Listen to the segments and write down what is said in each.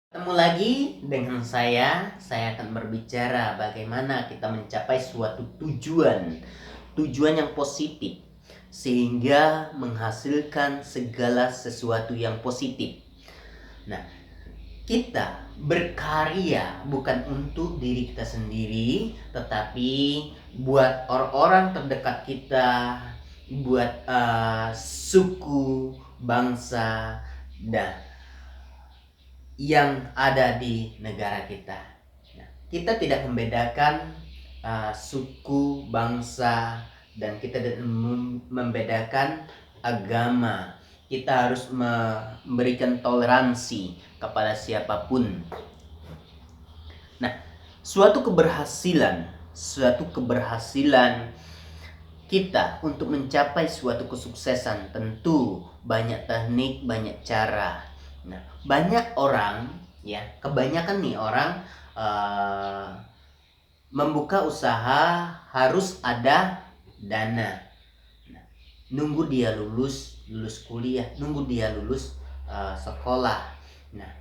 Ketemu lagi dengan saya akan berbicara bagaimana kita mencapai suatu tujuan yang positif sehingga menghasilkan segala sesuatu yang positif. Nah, kita berkarya bukan untuk diri kita sendiri, tetapi buat orang-orang terdekat kita, buat suku, bangsa, dan yang ada di negara kita. Nah, kita tidak membedakan suku, bangsa, dan kita tidak membedakan agama. Kita harus memberikan toleransi kepada siapapun. Nah, suatu keberhasilan kita untuk mencapai suatu kesuksesan tentu banyak teknik, banyak cara. Nah, banyak orang, ya, kebanyakan nih orang membuka usaha harus ada dana. Nah, nunggu dia lulus kuliah, nunggu dia lulus sekolah. Nah,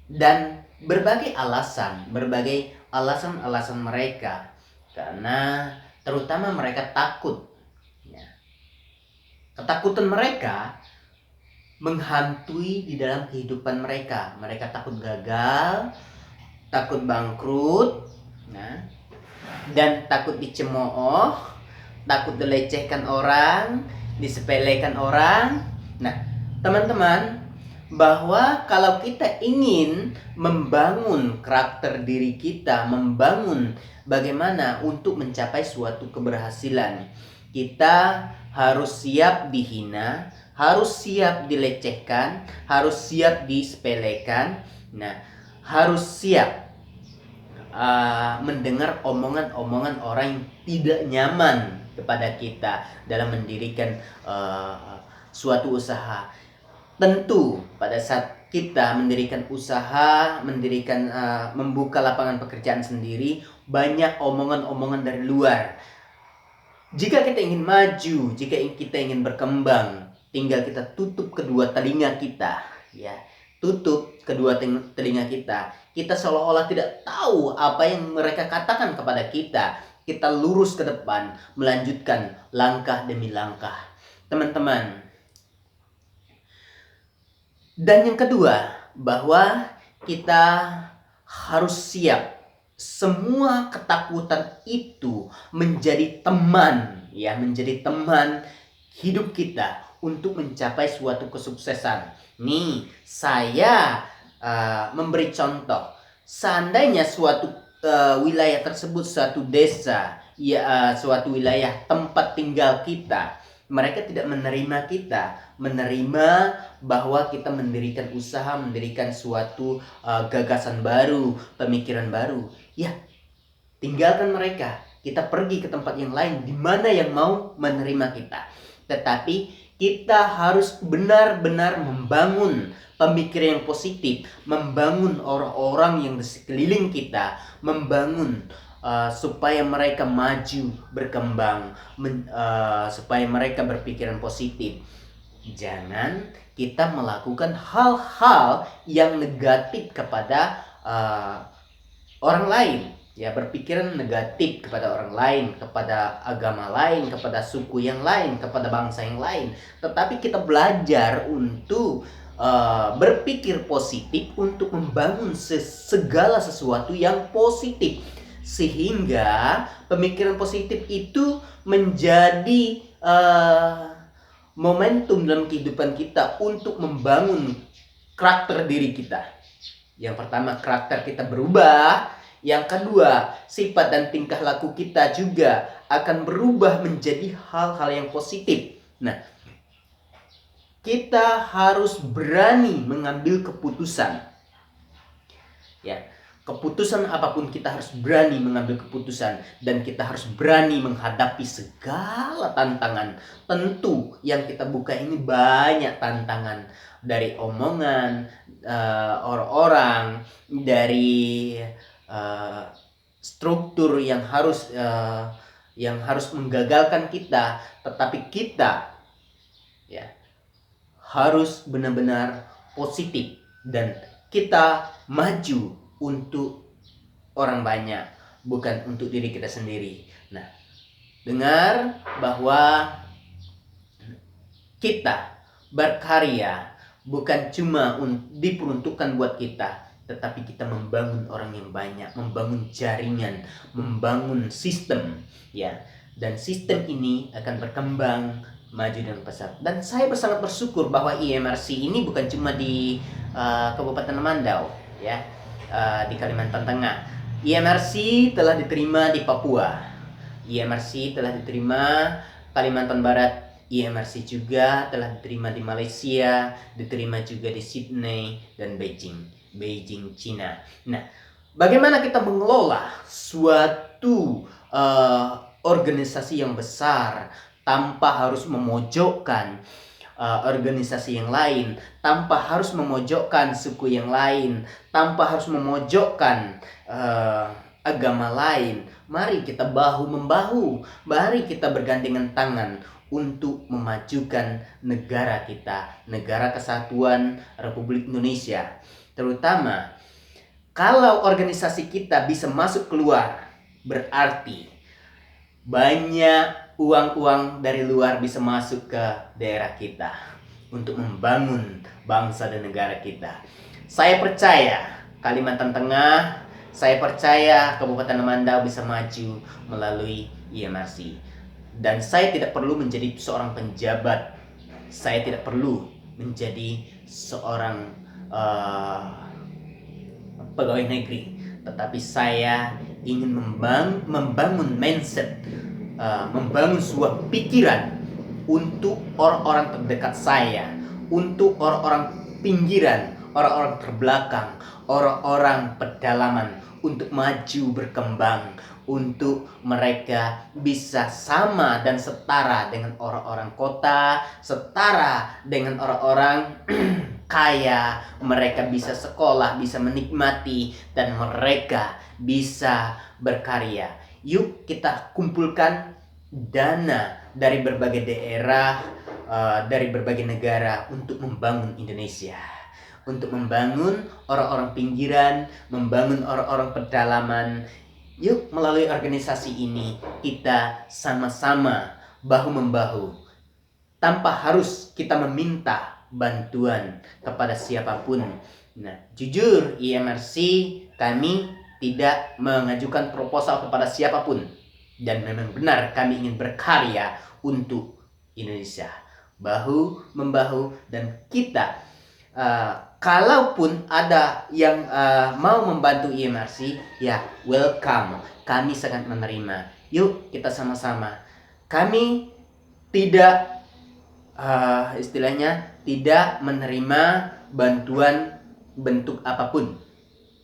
dan berbagai alasan mereka, karena terutama mereka takut, ya. Ketakutan mereka menghantui di dalam kehidupan mereka. Mereka takut gagal, takut bangkrut, nah, dan takut dicemooh, takut dilecehkan orang, disepelekan orang. Nah, teman-teman, bahwa kalau kita ingin membangun karakter diri kita, membangun bagaimana untuk mencapai suatu keberhasilan, kita harus siap dihina, harus siap dilecehkan, harus siap disepelekan. Nah, harus siap mendengar omongan-omongan orang yang tidak nyaman kepada kita dalam mendirikan suatu usaha. Tentu pada saat kita mendirikan usaha, membuka lapangan pekerjaan sendiri, banyak omongan-omongan dari luar. Jika kita ingin maju, jika kita ingin berkembang, tinggal kita tutup kedua telinga kita, ya. Tutup kedua telinga kita. Kita seolah-olah tidak tahu apa yang mereka katakan kepada kita. Kita lurus ke depan, melanjutkan langkah demi langkah. Teman-teman, dan yang kedua, bahwa kita harus siap semua ketakutan itu menjadi teman, ya, menjadi teman hidup kita untuk mencapai suatu kesuksesan. Nih, saya memberi contoh. Seandainya suatu wilayah tersebut, suatu desa, ya, suatu wilayah tempat tinggal kita, mereka tidak menerima kita, menerima bahwa kita mendirikan usaha, mendirikan suatu gagasan baru, pemikiran baru. Ya, tinggalkan mereka. Kita pergi ke tempat yang lain di mana yang mau menerima kita. Tetapi kita harus benar-benar membangun pemikiran yang positif, membangun orang-orang yang di sekeliling kita, membangun supaya mereka maju, berkembang, supaya mereka berpikiran positif. Jangan kita melakukan hal-hal yang negatif kepada orang lain, ya, berpikiran negatif kepada orang lain, kepada agama lain, kepada suku yang lain, kepada bangsa yang lain. Tetapi kita belajar untuk berpikir positif, untuk membangun segala sesuatu yang positif, sehingga pemikiran positif itu menjadi momentum dalam kehidupan kita untuk membangun karakter diri kita. Yang pertama, karakter kita berubah. Yang kedua, sifat dan tingkah laku kita juga akan berubah menjadi hal-hal yang positif. Nah, kita harus berani mengambil keputusan. Ya, keputusan apapun kita harus berani mengambil keputusan, dan kita harus berani menghadapi segala tantangan. Tentu yang kita buka ini banyak tantangan, dari omongan orang-orang, dari struktur yang harus menggagalkan kita. Tetapi kita, ya, harus benar-benar positif dan kita maju untuk orang banyak, bukan untuk diri kita sendiri. Nah, dengar bahwa kita berkarya bukan cuma diperuntukkan buat kita, tetapi kita membangun orang yang banyak, membangun jaringan, membangun sistem, ya. Dan sistem ini akan berkembang, maju dengan pesat. Dan saya sangat bersyukur bahwa IMRC ini bukan cuma di Kabupaten Mandau, ya, di Kalimantan Tengah. IMRC telah diterima di Papua, IMRC telah diterima Kalimantan Barat, IMRC juga telah diterima di Malaysia, diterima juga di Sydney dan Beijing, Cina. Nah, bagaimana kita mengelola suatu organisasi yang besar tanpa harus memojokkan organisasi yang lain, tanpa harus memojokkan suku yang lain, tanpa harus memojokkan agama lain. Mari kita bahu-membahu, mari kita bergandengan tangan untuk memajukan negara kita, negara kesatuan Republik Indonesia. Terutama kalau organisasi kita bisa masuk keluar, berarti banyak uang-uang dari luar bisa masuk ke daerah kita untuk membangun bangsa dan negara kita. Saya percaya Kalimantan Tengah, saya percaya Kabupaten Mandau bisa maju melalui IMRC. Dan saya tidak perlu menjadi seorang penjabat, saya tidak perlu menjadi seorang pegawai negeri, tetapi saya ingin membangun mindset, membangun sebuah pikiran untuk orang-orang terdekat saya, untuk orang-orang pinggiran, orang-orang terbelakang, orang-orang pedalaman, untuk maju berkembang, untuk mereka bisa sama dan setara dengan orang-orang kota, setara dengan orang-orang kaya, mereka bisa sekolah, bisa menikmati, dan mereka bisa berkarya. Yuk kita kumpulkan dana dari berbagai daerah, dari berbagai negara untuk membangun Indonesia, untuk membangun orang-orang pinggiran, membangun orang-orang pedalaman. Yuk melalui organisasi ini kita sama-sama bahu-membahu, tanpa harus kita meminta bantuan kepada siapapun. Nah, jujur IMRC kami tidak mengajukan proposal kepada siapapun, dan memang benar kami ingin berkarya untuk Indonesia, bahu-membahu. Dan kita kalaupun ada yang mau membantu IMRC, ya welcome, kami sangat menerima. Yuk kita sama-sama. Kami tidak istilahnya tidak menerima bantuan bentuk apapun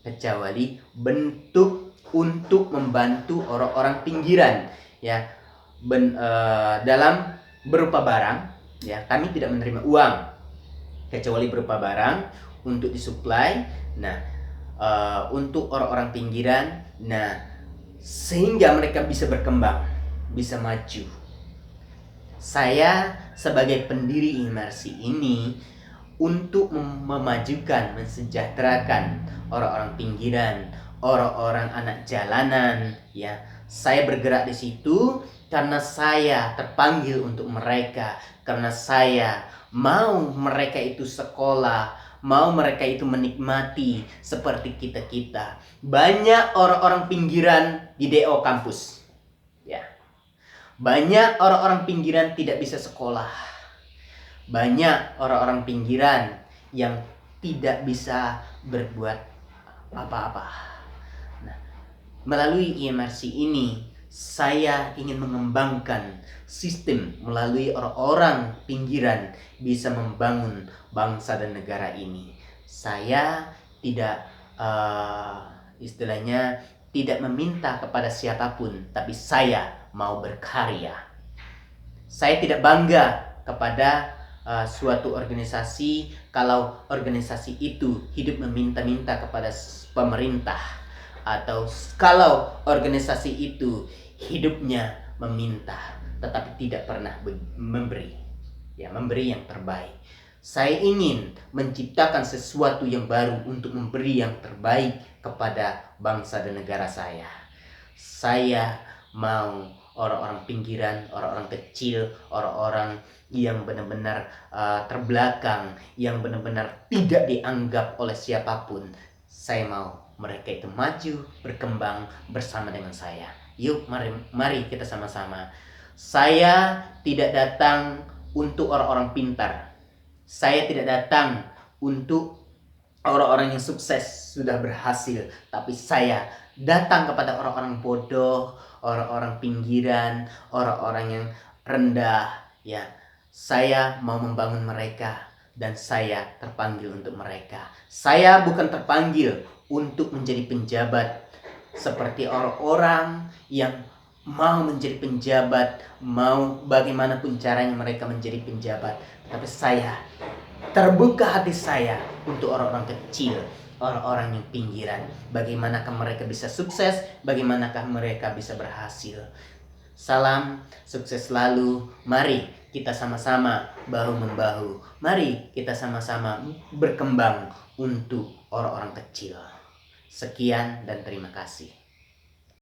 kecuali bentuk untuk membantu orang-orang pinggiran, ya, dalam berupa barang, ya. Kami tidak menerima uang kecuali berupa barang untuk disuplai, nah, untuk orang-orang pinggiran, nah, sehingga mereka bisa berkembang, bisa maju. Saya sebagai pendiri IMRC ini untuk memajukan, mensejahterakan orang-orang pinggiran, orang-orang anak jalanan, ya. Saya bergerak di situ karena saya terpanggil untuk mereka, karena saya mau mereka itu sekolah, mau mereka itu menikmati seperti kita-kita. Banyak orang-orang pinggiran di DO kampus, ya. Banyak orang-orang pinggiran tidak bisa sekolah. Banyak orang-orang pinggiran yang tidak bisa berbuat apa-apa. Nah, melalui IMRC ini saya ingin mengembangkan sistem melalui orang-orang pinggiran bisa membangun bangsa dan negara ini. Saya tidak istilahnya tidak meminta kepada siapapun, tapi saya mau berkarya. Saya tidak bangga kepada suatu organisasi kalau organisasi itu hidup meminta-minta kepada pemerintah, atau kalau organisasi itu hidupnya meminta tetapi tidak pernah memberi, ya, memberi yang terbaik. Saya ingin menciptakan sesuatu yang baru untuk memberi yang terbaik kepada bangsa dan negara saya. Saya mau orang-orang pinggiran, orang-orang kecil, orang-orang yang benar-benar terbelakang, yang benar-benar tidak dianggap oleh siapapun. Saya mau mereka itu maju, berkembang bersama dengan saya. Yuk, mari kita sama-sama. Saya tidak datang untuk orang-orang pintar. Saya tidak datang untuk orang-orang yang sukses, sudah berhasil. Tapi saya datang kepada orang-orang bodoh, orang-orang pinggiran, orang-orang yang rendah. Ya, saya mau membangun mereka dan saya terpanggil untuk mereka. Saya bukan terpanggil untuk menjadi penjabat seperti orang-orang yang mau menjadi penjabat, mau bagaimanapun caranya mereka menjadi penjabat. Tapi saya terbuka hati saya untuk orang-orang kecil, orang-orang yang pinggiran. Bagaimanakah mereka bisa sukses, bagaimanakah mereka bisa berhasil. Salam sukses selalu. Mari kita sama-sama bahu-membahu. Mari kita sama-sama berkembang untuk orang-orang kecil. Sekian dan terima kasih.